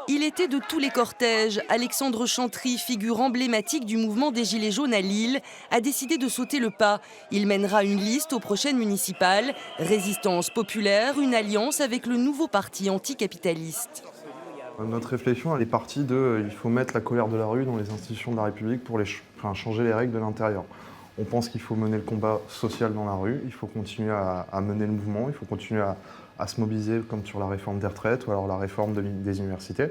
Il était de tous les cortèges. Alexandre Chantry, figure emblématique du mouvement des Gilets jaunes à Lille, a décidé de sauter le pas. Il mènera une liste aux prochaines municipales. Résistance populaire, une alliance avec le nouveau parti anticapitaliste. Notre réflexion, elle est partie de il faut mettre la colère de la rue dans les institutions de la République pour changer les règles de l'intérieur. On pense qu'il faut mener le combat social dans la rue, il faut continuer à mener le mouvement, il faut continuer à se mobiliser comme sur la réforme des retraites ou alors la réforme des universités.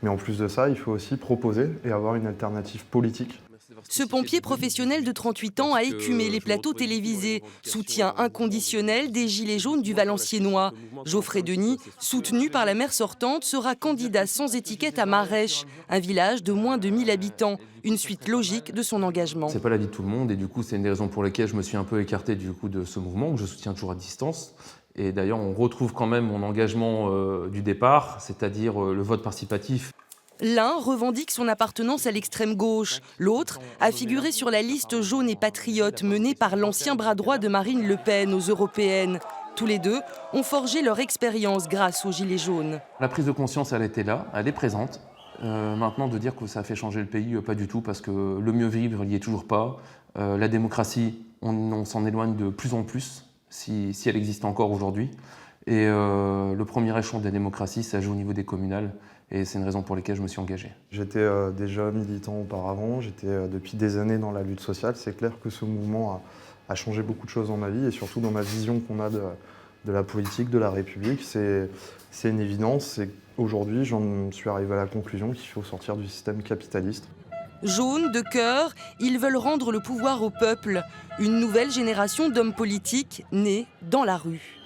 Mais en plus de ça, il faut aussi proposer et avoir une alternative politique. Ce pompier professionnel de 38 ans a écumé les plateaux télévisés. Soutien inconditionnel des Gilets jaunes du Valenciennois. Geoffrey Denis, soutenu par la maire sortante, sera candidat sans étiquette à Marèche, un village de moins de 1000 habitants. Une suite logique de son engagement. C'est pas l'avis de tout le monde et du coup c'est une des raisons pour lesquelles je me suis un peu écarté de ce mouvement que je soutiens toujours à distance. Et d'ailleurs on retrouve quand même mon engagement du départ, c'est-à-dire le vote participatif. L'un revendique son appartenance à l'extrême gauche. L'autre a figuré sur la liste jaune et patriote menée par l'ancien bras droit de Marine Le Pen aux européennes. Tous les deux ont forgé leur expérience grâce aux Gilets jaunes. La prise de conscience, elle était là, elle est présente. Maintenant, de dire que ça a fait changer le pays, pas du tout, parce que le mieux vivre, il n'y est toujours pas. La démocratie, on s'en éloigne de plus en plus, si elle existe encore aujourd'hui. Et le premier échelon de la démocratie, ça joue au niveau des communales. Et c'est une raison pour laquelle je me suis engagé. J'étais déjà militant auparavant, j'étais depuis des années dans la lutte sociale. C'est clair que ce mouvement a changé beaucoup de choses dans ma vie et surtout dans ma vision qu'on a de la politique, de la République. C'est une évidence. Aujourd'hui, j'en suis arrivé à la conclusion qu'il faut sortir du système capitaliste. Jaunes de cœur, ils veulent rendre le pouvoir au peuple. Une nouvelle génération d'hommes politiques nés dans la rue.